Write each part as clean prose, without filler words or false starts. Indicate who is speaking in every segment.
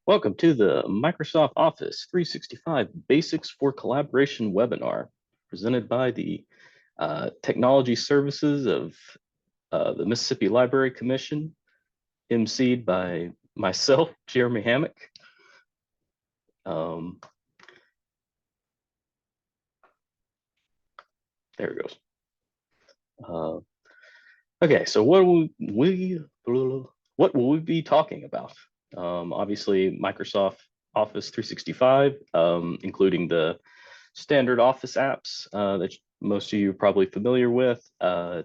Speaker 1: Welcome to the Microsoft Office 365 Basics for Collaboration webinar, presented by the Technology Services of the Mississippi Library Commission, emceed by myself, Jeremy Hammack. There it goes. Okay, so what will we be talking about? Obviously, Microsoft Office 365, including the standard Office apps that most of you are probably familiar with,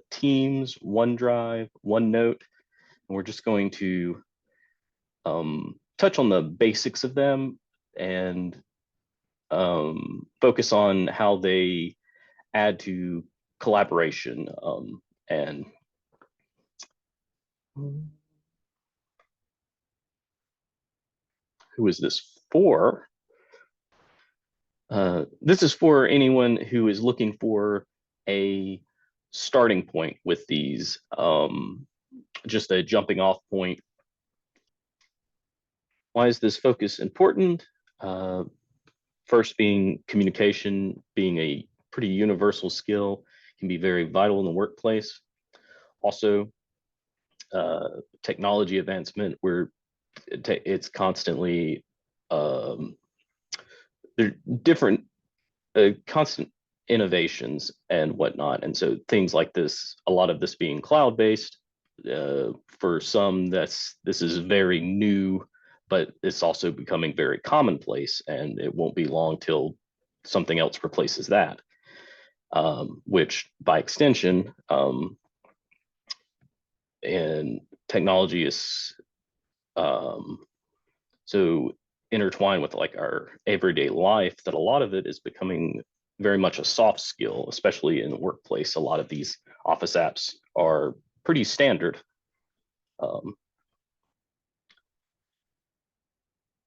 Speaker 1: Teams, OneDrive, OneNote, and we're just going to touch on the basics of them and focus on how they add to collaboration and who is this for? This is for anyone who is looking for a starting point with these, just a jumping off point. Why is this focus important? First being communication being a pretty universal skill, can be very vital in the workplace. Also, technology advancement where it's constantly, there are different constant innovations and whatnot. And so things like this, a lot of this being cloud-based, for some this is very new, but it's also becoming very commonplace, and it won't be long till something else replaces that, which by extension, and technology is so intertwined with like our everyday life that a lot of it is becoming very much a soft skill, especially in the workplace. A lot of these Office apps are pretty standard.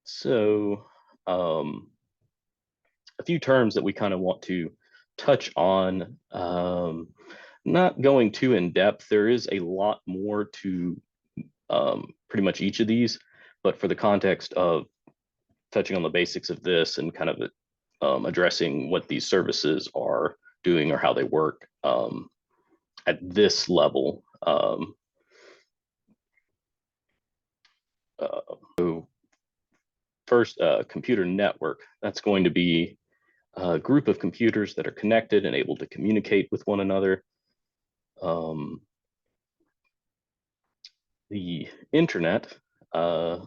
Speaker 1: So a few terms that we kind of want to touch on, not going too in depth. There is a lot more to pretty much each of these, but for the context of touching on the basics of this and kind of addressing what these services are doing or how they work at this level. So first, computer network. That's going to be a group of computers that are connected and able to communicate with one another. The internet, a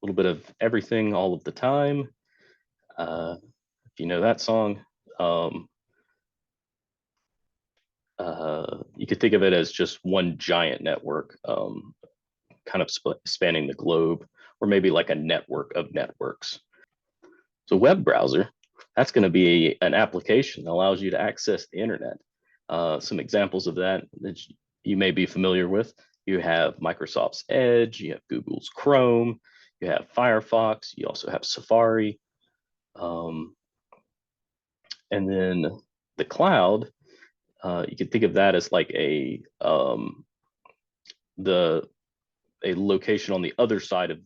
Speaker 1: little bit of everything all of the time. If you know that song, you could think of it as just one giant network, kind of spanning the globe, or maybe like a network of networks. So web browser, that's going to be an application that allows you to access the internet. Some examples of that you may be familiar with. You have Microsoft's Edge, you have Google's Chrome, you have Firefox, you also have Safari. And then the cloud, you can think of that as like a location on the other side of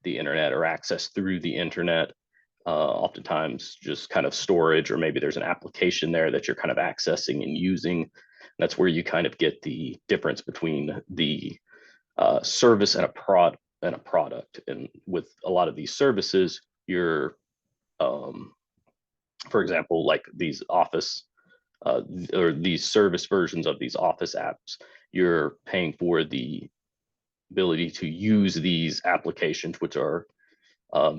Speaker 1: the internet, or access through the internet. Oftentimes just kind of storage, or maybe there's an application there that you're kind of accessing and using. That's where you kind of get the difference between the service and a product. And with a lot of these services, you're, for example, like these Office or these service versions of these Office apps, you're paying for the ability to use these applications, which are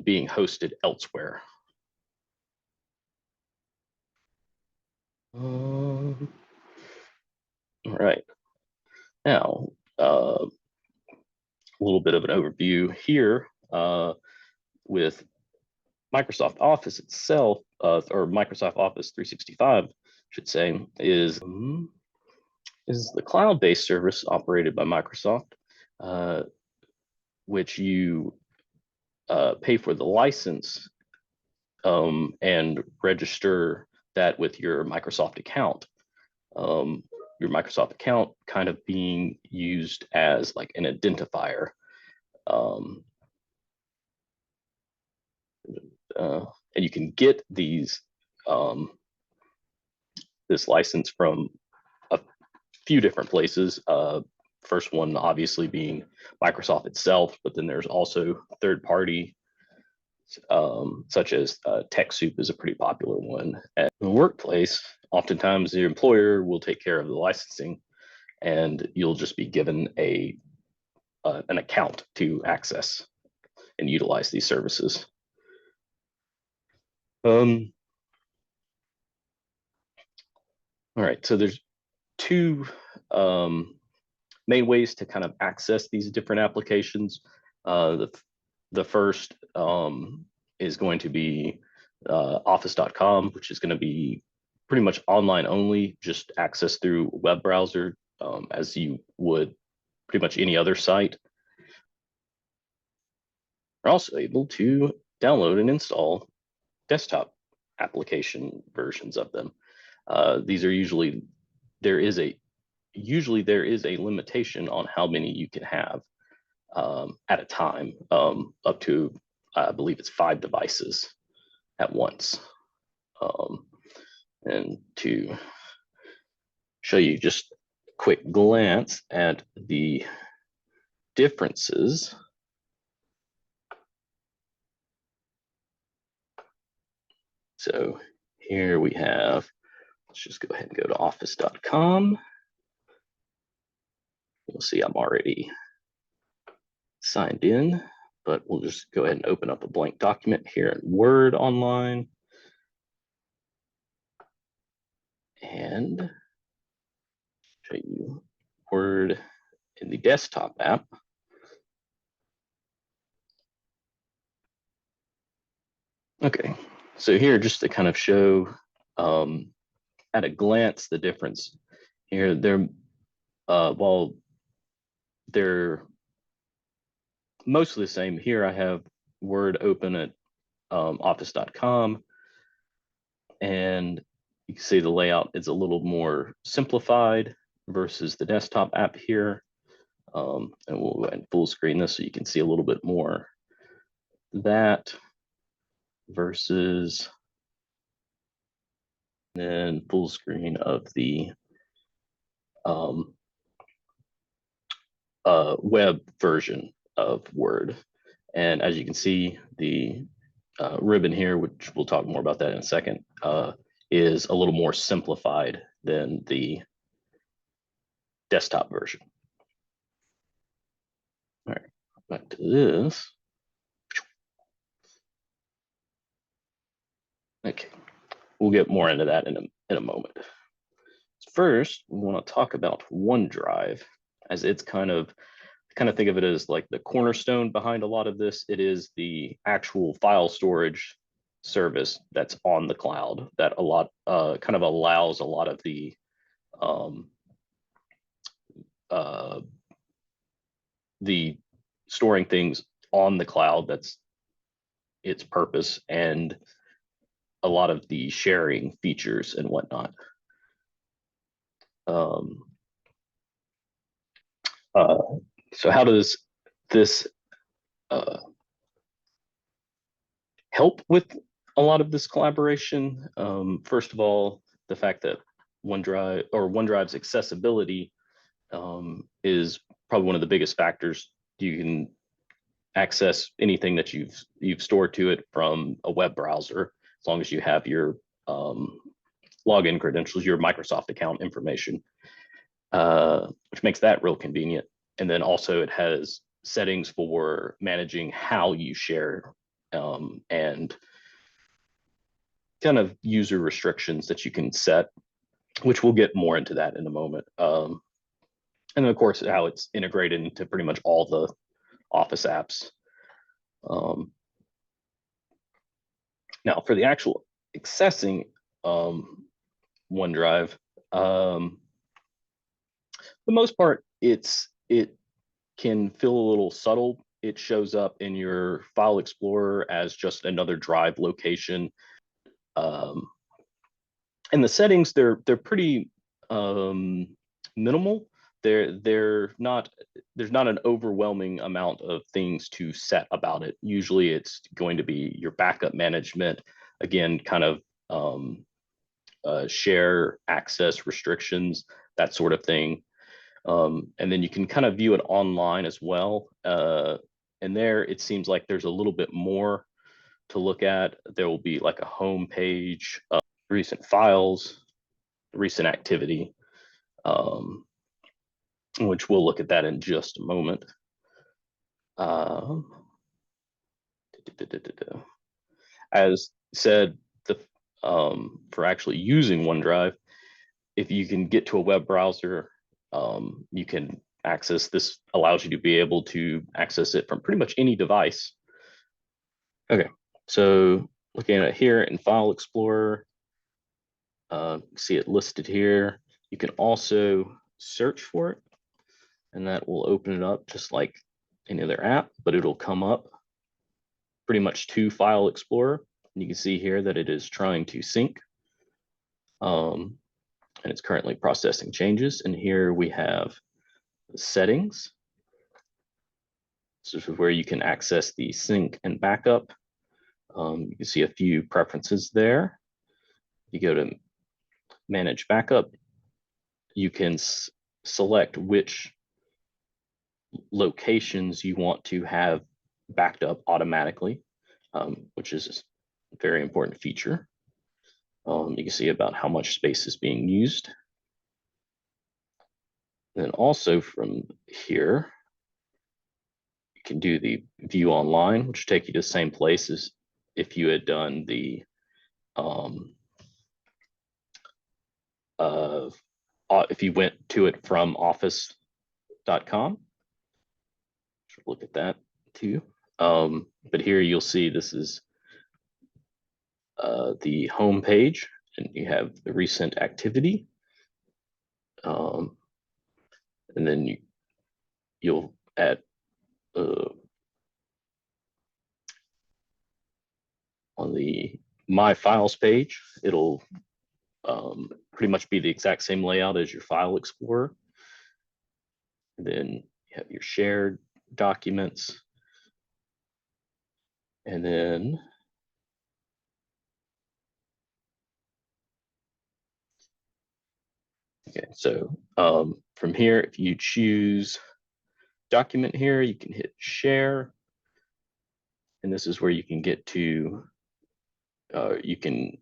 Speaker 1: being hosted elsewhere. All right. Now, a little bit of an overview here with Microsoft Office itself, or Microsoft Office 365, should say, is the cloud-based service operated by Microsoft, which you pay for the license and register that with your Microsoft account. Your Microsoft account kind of being used as like an identifier. and you can get these this license from a few different places. First one obviously being Microsoft itself, but then there's also third party such as TechSoup is a pretty popular one. At the workplace, oftentimes the employer will take care of the licensing, and you'll just be given an account to access and utilize these services. All right, so there's two main ways to kind of access these different applications. The first is going to be office.com, which is going to be pretty much online only, just access through a web browser as you would pretty much any other site. You're also able to download and install desktop application versions of them. These are usually there is a limitation on how many you can have at a time, up to I believe it's 5 devices at once. And to show you just a quick glance at the differences. So here we have, let's just go ahead and go to office.com. You'll see I'm already signed in, but we'll just go ahead and open up a blank document here in Word Online. And show you Word in the desktop app. Okay, so here just to kind of show at a glance the difference here. While they're mostly the same, here I have Word open at office.com, and you can see the layout is a little more simplified versus the desktop app here. And we'll go ahead and full screen this so you can see a little bit more that versus then full screen of the web version of Word. And as you can see, the ribbon here, which we'll talk more about that in a second, is a little more simplified than the desktop version. All right, back to this. Okay, we'll get more into that in a moment. First, we want to talk about OneDrive, as it's kind of think of it as like the cornerstone behind a lot of this. It is the actual file storage service that's on the cloud that kind of allows a lot of the storing things on the cloud. That's its purpose, and a lot of the sharing features and whatnot. So how does this help with a lot of this collaboration? First of all, the fact that OneDrive's accessibility is probably one of the biggest factors. You can access anything that you've stored to it from a web browser, as long as you have your login credentials, your Microsoft account information, which makes that real convenient. And then also it has settings for managing how you share and kind of user restrictions that you can set, which we'll get more into that in a moment. And then of course, how it's integrated into pretty much all the Office apps. Now for the actual accessing OneDrive, for the most part, it can feel a little subtle. It shows up in your file explorer as just another drive location. And the settings, they're pretty minimal they're not, there's not an overwhelming amount of things to set about it. Usually it's going to be your backup management, again, kind of share access restrictions, that sort of thing. And then you can kind of view it online as well. And there it seems like there's a little bit more to look at. There will be like a home page, recent files, recent activity, which we'll look at that in just a moment. As said, for actually using OneDrive, if you can get to a web browser, you can access this, allows you to be able to access it from pretty much any device. Okay, so looking at it here in File Explorer, see it listed here. You can also search for it, and that will open it up just like any other app, but it'll come up pretty much to File Explorer. And you can see here that it is trying to sync. And it's currently processing changes. And here we have the settings. This is where you can access the sync and backup. You can see a few preferences there. You go to manage backup. You can select which locations you want to have backed up automatically, which is a very important feature. You can see about how much space is being used. And then also from here, you can do the view online, which will take you to the same place as if you had done the if you went to it from office.com. Look at that too. But here you'll see this is the home page, and you have the recent activity. And then you'll add on the My Files page, it'll pretty much be the exact same layout as your File Explorer. And then you have your shared documents. And then okay, so from here, if you choose document here, you can hit share. And this is where you can get to, you can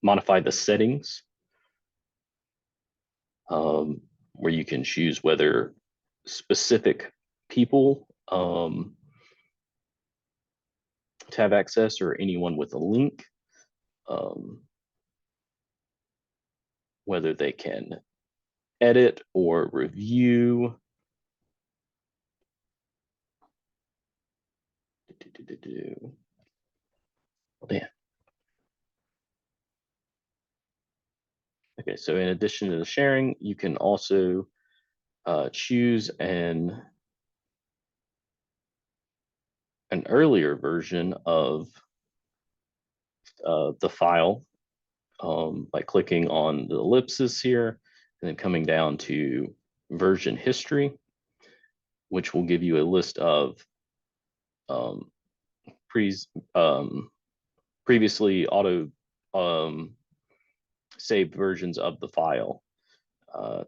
Speaker 1: modify the settings, where you can choose whether specific people to have access or anyone with a link, whether they can edit or review. Yeah. Okay, so in addition to the sharing, you can also choose an earlier version of the file by clicking on the ellipsis here and then coming down to version history, which will give you a list of previously auto saved versions of the file,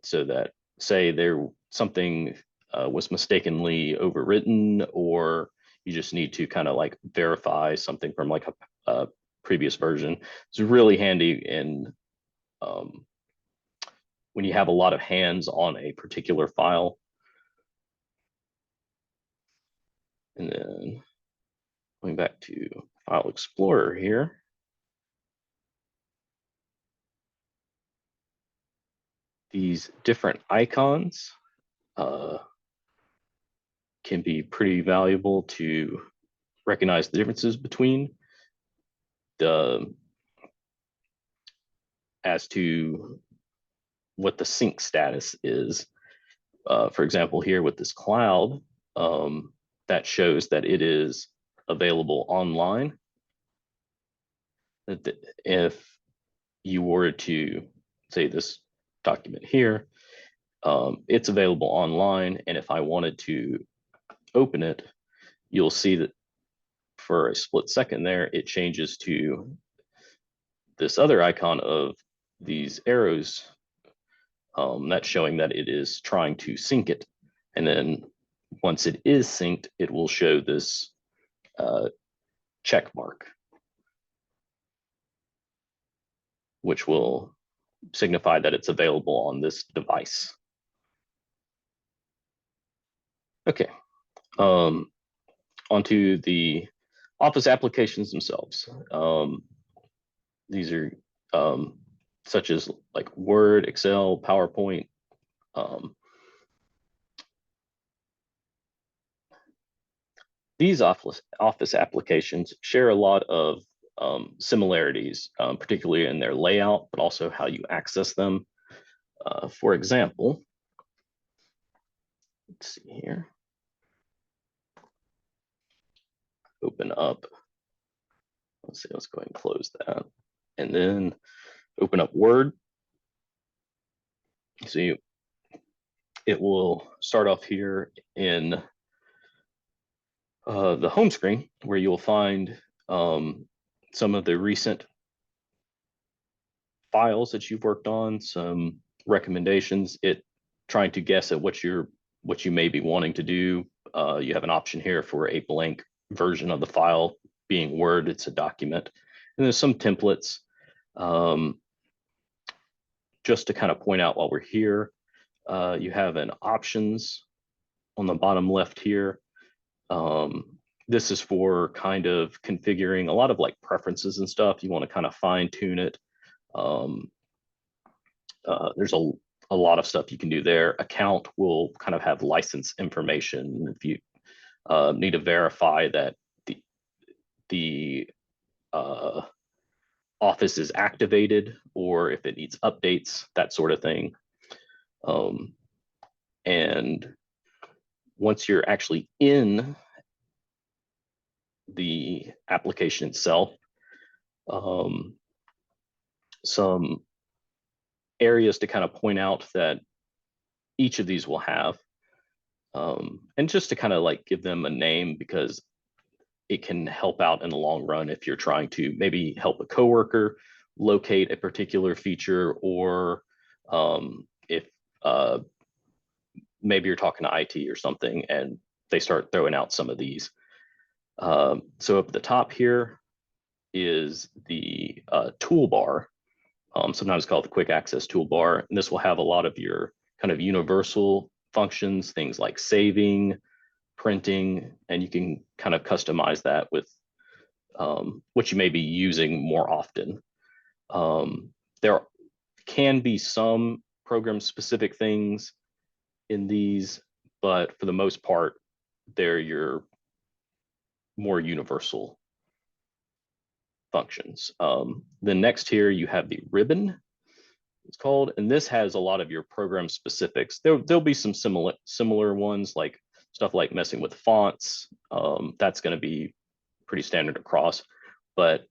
Speaker 1: so that say there something was mistakenly overwritten, or you just need to kind of like verify something from like a previous version. It's really handy in when you have a lot of hands on a particular file. And then going back to File Explorer here, these different icons can be pretty valuable to recognize the differences between the, as to what the sync status is. For example, here with this cloud, that shows that it is available online. If you were to say this document here, It's available online, and if I wanted to open it, you'll see that for a split second there, it changes to this other icon of these arrows. That's showing that it is trying to sync it. And then once it is synced, it will show this check mark, which will signify that it's available on this device. Okay, onto the Office applications themselves. These are such as like Word, Excel, PowerPoint. These office applications share a lot of similarities, particularly in their layout, but also how you access them. For example, let's see here. Open up. Let's see, let's go ahead and close that. And then open up Word. See, it will start off here in the home screen, where you'll find some of the recent files that you've worked on, some recommendations, it trying to guess at what you may be wanting to do. You have an option here for a blank version of the file, being Word, it's a document. And there's some templates. Just to kind of point out while we're here, you have an options on the bottom left here. This is for kind of configuring a lot of like preferences and stuff. You want to kind of fine tune it. There's a lot of stuff you can do there. Account will kind of have license information. If you need to verify that the Office is activated, or if it needs updates, that sort of thing. And once you're actually in the application itself, some areas to kind of point out that each of these will have, and just to kind of like give them a name, because it can help out in the long run if you're trying to maybe help a coworker locate a particular feature, or if maybe you're talking to IT or something and they start throwing out some of these. So up at the top here is the toolbar, sometimes called the quick access toolbar. And this will have a lot of your kind of universal functions, things like saving, printing, and you can kind of customize that with what you may be using more often. There can be some program specific things in these, but for the most part, they're your more universal functions. Then next here, you have the ribbon, it's called, and this has a lot of your program specifics. There'll be some similar ones, like stuff like messing with fonts. That's going to be pretty standard across, but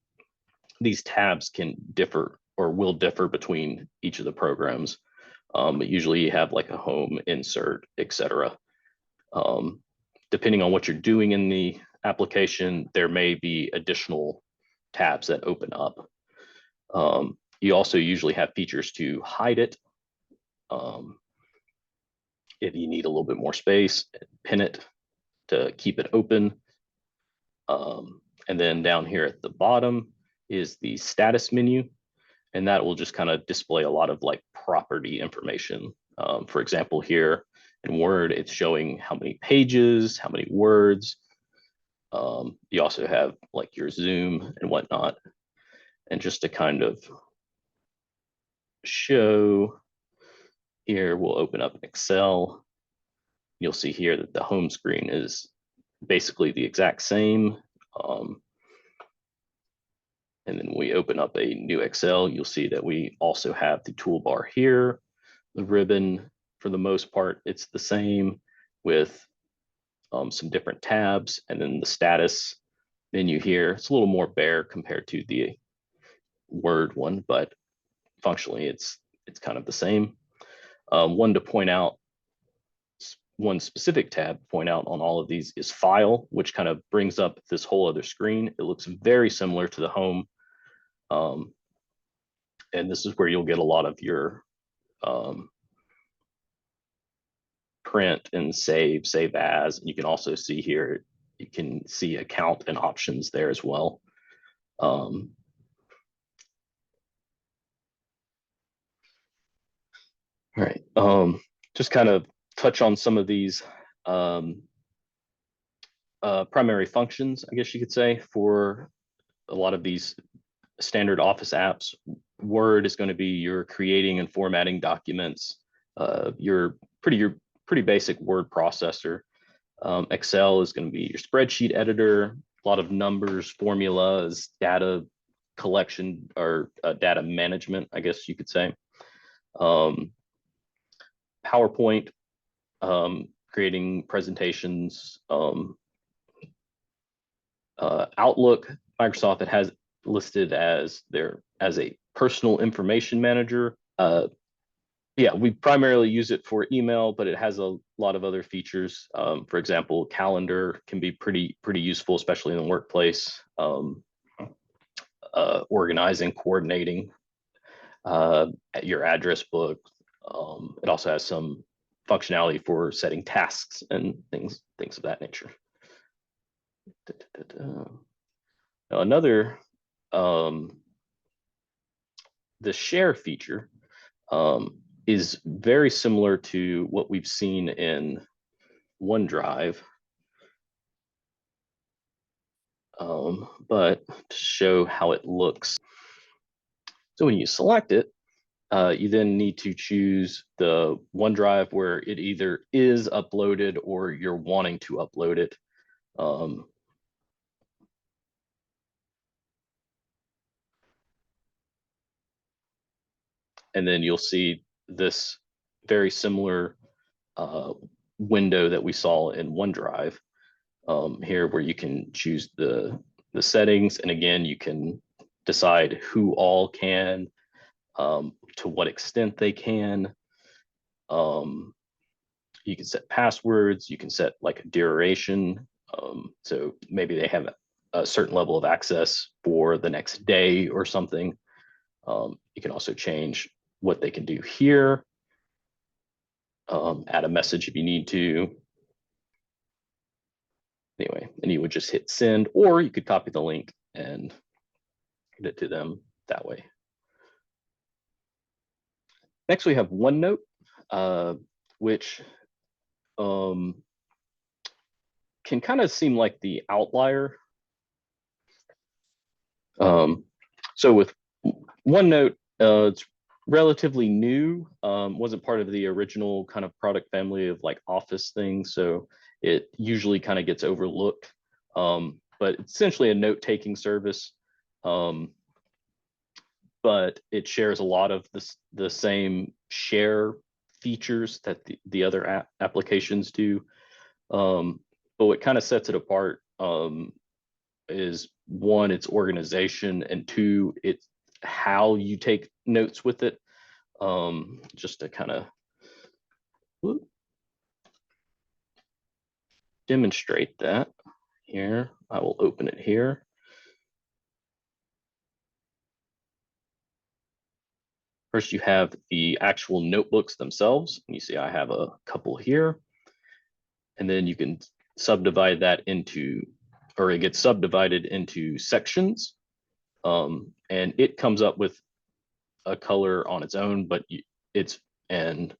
Speaker 1: these tabs can differ or will differ between each of the programs. But usually you have like a home, insert, etc. Depending on what you're doing in the application, there may be additional tabs that open up. You also usually have features to hide it. If you need a little bit more space, pin it to keep it open. And then down here at the bottom is the status menu, and that will just kind of display a lot of like property information. For example, here in Word, it's showing how many pages, how many words. You also have like your zoom and whatnot. And just to kind of show here, we'll open up Excel. You'll see here that the home screen is basically the exact same. And then we open up a new Excel, you'll see that we also have the toolbar here. The ribbon, for the most part, it's the same with some different tabs. And then the status menu here, it's a little more bare compared to the Word one, but functionally it's kind of the same. One to point out, one specific tab to point out on all of these is File, which kind of brings up this whole other screen. It looks very similar to the Home. And this is where you'll get a lot of your print and save as. And you can also see here, you can see account and options there as well. All right, just kind of touch on some of these primary functions, I guess you could say, for a lot of these standard Office apps. Word is going to be your creating and formatting documents, your pretty basic word processor. Excel is going to be your spreadsheet editor, a lot of numbers, formulas, data collection, or data management, I guess you could say. PowerPoint, creating presentations. Outlook, Microsoft, it has listed as a personal information manager. Yeah, we primarily use it for email, but it has a lot of other features. For example, calendar can be pretty useful, especially in the workplace. Organizing, coordinating your address book. It also has some functionality for setting tasks and things of that nature. Now another, the share feature is very similar to what we've seen in OneDrive. But to show how it looks. So when you select it, you then need to choose the OneDrive where it either is uploaded or you're wanting to upload it. And then you'll see this very similar window that we saw in OneDrive here, where you can choose the settings. And again, you can decide who all can, to what extent they can. You can set passwords, you can set like a duration. So maybe they have a certain level of access for the next day or something. You can also change what they can do here. Add a message if you need to. Anyway, and you would just hit send, or you could copy the link and get it to them that way. Next, we have OneNote, which can kind of seem like the outlier. So with OneNote, it's relatively new, wasn't part of the original kind of product family of like Office things, so it usually kind of gets overlooked. But it's essentially a note-taking service, but it shares a lot of the same share features that the other applications do. But what kind of sets it apart is, one, its organization, and two, it's how you take notes with it. Just to kind of demonstrate that here, I will open it here. First, you have the actual notebooks themselves. You see I have a couple here. And then you can subdivide that into, or it gets subdivided into sections. And it comes up with a color on its own, but and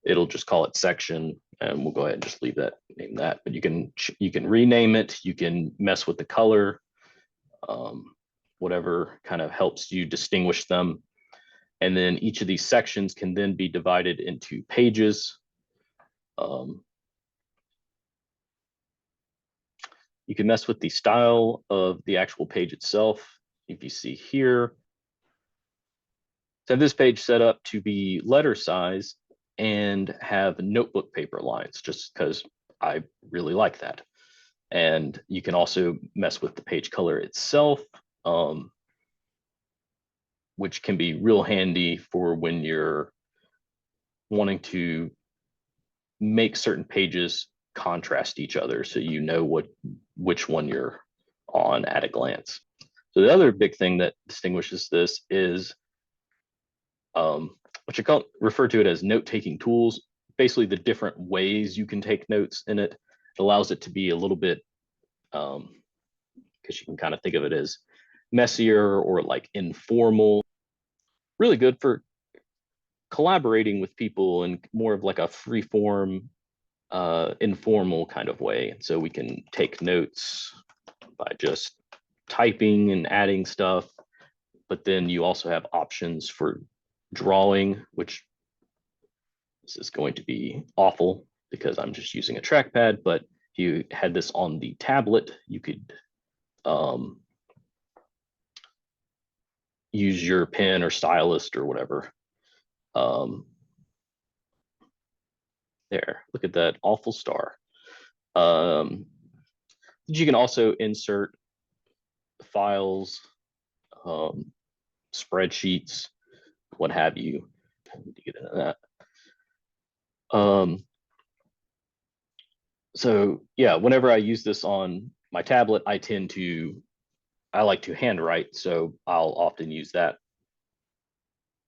Speaker 1: it'll just call it section, and we'll go ahead and just leave that, name that. But you can rename it, you can mess with the color, whatever kind of helps you distinguish them. And then each of these sections can then be divided into pages. You can mess with the style of the actual page itself. If you see here, so this page set up to be letter size and have notebook paper lines, just because I really like that. And you can also mess with the page color itself, which can be real handy for when you're wanting to make certain pages contrast each other so you know which one you're on at a glance. So the other big thing that distinguishes this is which I refer to it as note-taking tools. Basically, the different ways you can take notes in it. It allows it to be a little bit, because you can kind of think of it as messier or like informal. Really good for collaborating with people in more of like a free form, informal kind of way. And so we can take notes by just typing and adding stuff, but then you also have options for drawing, which this is going to be awful because I'm just using a trackpad, but if you had this on the tablet, you could use your pen or stylus or whatever. There, look at that awful star. You can also insert files, spreadsheets, what have you. I need to get into that. So yeah, whenever I use this on my tablet, I like to handwrite, so I'll often use that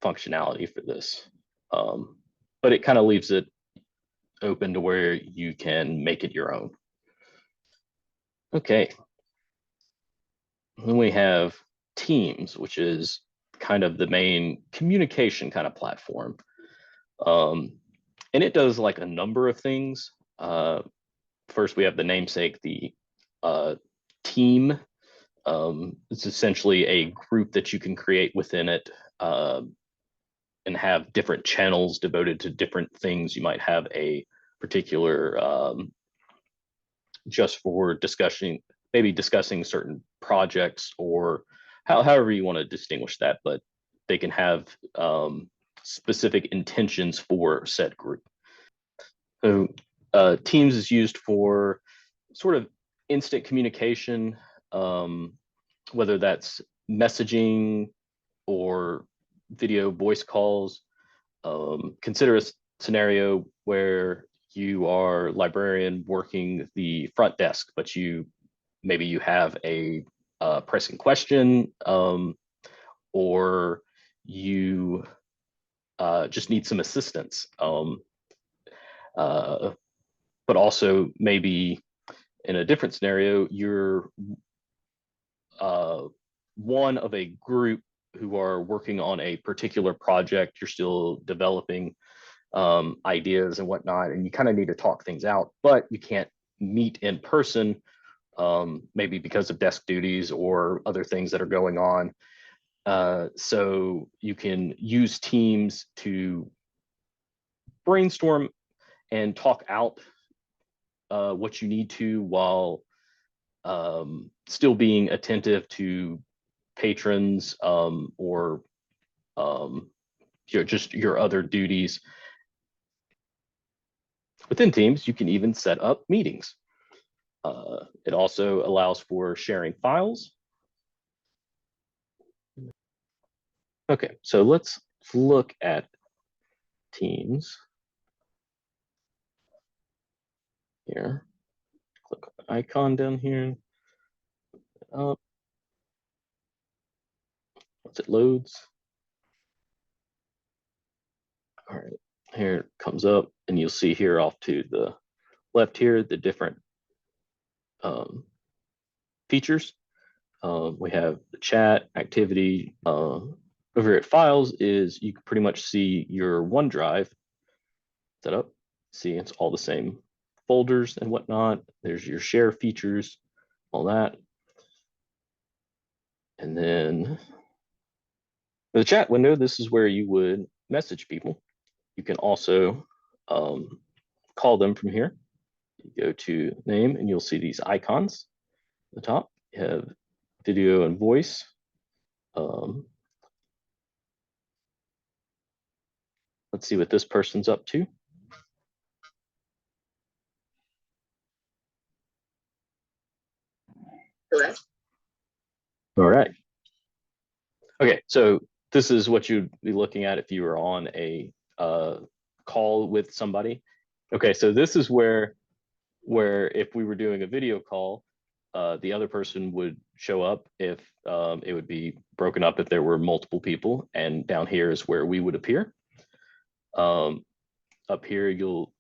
Speaker 1: functionality for this. But it kind of leaves it open to where you can make it your own. Okay. Then we have Teams, which is kind of the main communication kind of platform. And it does like a number of things. First, we have the namesake, the team. It's essentially a group that you can create within it and have different channels devoted to different things. You might have a particular just for discussing, maybe discussing certain projects or however you want to distinguish that, but they can have specific intentions for said group. So Teams is used for sort of instant communication, whether that's messaging or video voice calls. Consider a scenario where you are librarian working the front desk, but maybe you have a pressing question, or you just need some assistance. But also maybe in a different scenario, you're one of a group who are working on a particular project. You're still developing ideas and whatnot, and you kind of need to talk things out, but you can't meet in person, maybe because of desk duties or other things that are going on. So you can use Teams to brainstorm and talk out what you need to while still being attentive to patrons or just your other duties. Within Teams, you can even set up meetings. It also allows for sharing files. Okay, so let's look at Teams here. Click on the icon down here. Once it loads. All right, here it comes up, and you'll see here off to the left here the different features. We have the chat, activity. Over at files is you can pretty much see your OneDrive set up. See, it's all the same folders and whatnot. There's your share features, all that. And then the chat window, this is where you would message people. You can also call them from here. You go to name and you'll see these icons at the top. You have video and voice. Let's see what this person's up to. Correct. All right. Okay, so this is what you'd be looking at if you were on a call with somebody. Okay, so this is where if we were doing a video call, the other person would show up if it would be broken up if there were multiple people, and down here is where we would appear. Up here, you'll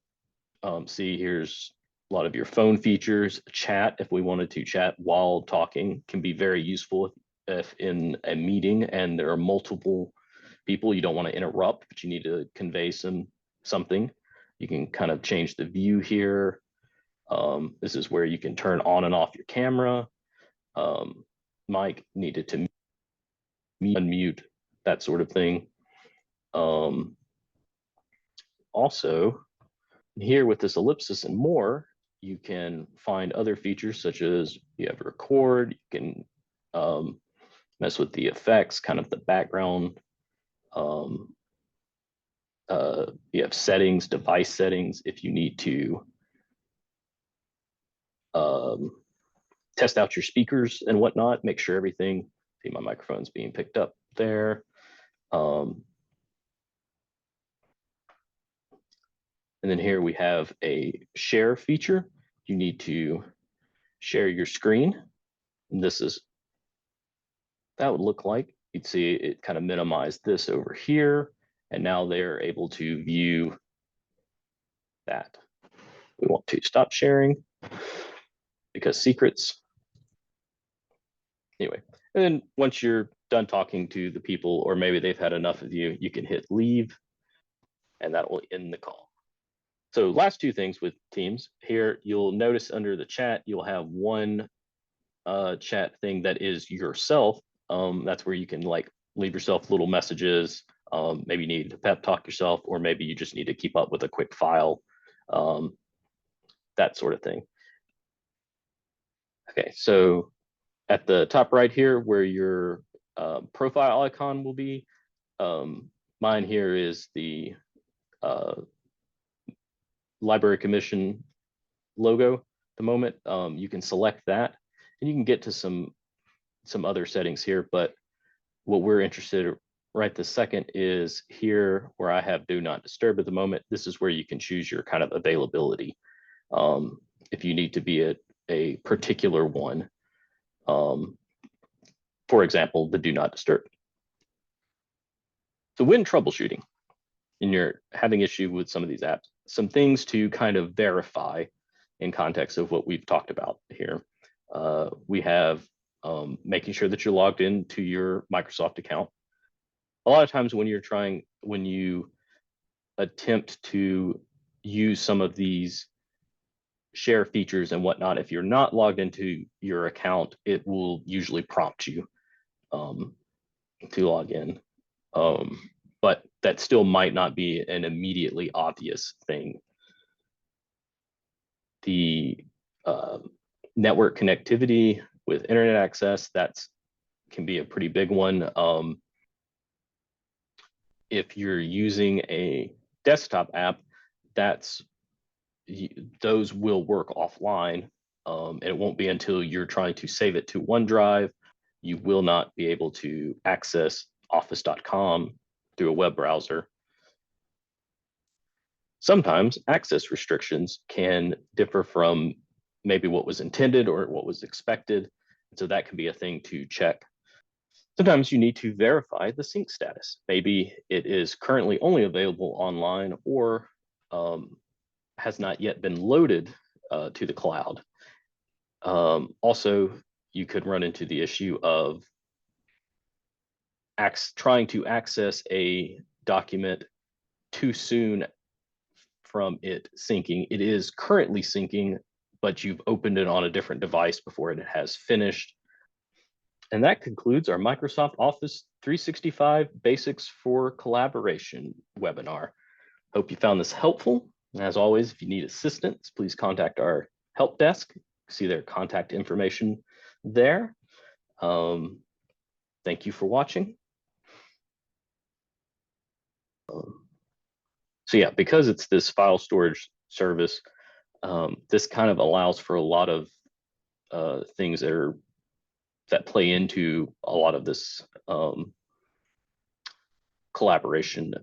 Speaker 1: see here's a lot of your phone features. Chat, if we wanted to chat while talking, can be very useful if in a meeting and there are multiple people you don't want to interrupt, but you need to convey something. You can kind of change the view here. This is where you can turn on and off your camera. Mike needed to unmute, that sort of thing. Also, here with this ellipsis and more, you can find other features such as you have record, you can mess with the effects, kind of the background. You have settings, device settings, if you need to test out your speakers and whatnot, make sure everything, see my microphone's being picked up there. And then here we have a share feature. You need to share your screen. And this is, that would look like, you'd see it kind of minimized this over here. And now they're able to view that. We want to stop sharing because secrets. Anyway, and then once you're done talking to the people, or maybe they've had enough of you, you can hit leave, and that will end the call. So last two things with Teams here, you'll notice under the chat, you'll have one chat thing that is yourself. That's where you can like leave yourself little messages. Maybe you need to pep talk yourself, or maybe you just need to keep up with a quick file, that sort of thing. Okay, so at the top right here, where your profile icon will be, mine here is the Library Commission logo at the moment. You can select that, and you can get to some other settings here, but what we're interested in right this second is here where I have do not disturb at the moment. This is where you can choose your kind of availability. If you need to be a particular one, for example, the do not disturb. So when troubleshooting and you're having issue with some of these apps, some things to kind of verify in context of what we've talked about here. We have making sure that you're logged into your Microsoft account. A lot of times when you attempt to use some of these share features and whatnot, if you're not logged into your account, it will usually prompt you to log in. But that still might not be an immediately obvious thing. The network connectivity with internet access, can be a pretty big one. If you're using a desktop app, those will work offline. And it won't be until you're trying to save it to OneDrive. You will not be able to access office.com through a web browser. Sometimes access restrictions can differ from maybe what was intended or what was expected. So that can be a thing to check. Sometimes you need to verify the sync status. Maybe it is currently only available online or has not yet been loaded to the cloud. Also, you could run into the issue of trying to access a document too soon from it syncing. It is currently syncing, but you've opened it on a different device before it has finished. And that concludes our Microsoft Office 365 Basics for Collaboration webinar. Hope you found this helpful. And as always, if you need assistance, please contact our help desk. See their contact information there. Thank you for watching. So yeah, because it's this file storage service, this kind of allows for a lot of things that play into a lot of this collaboration.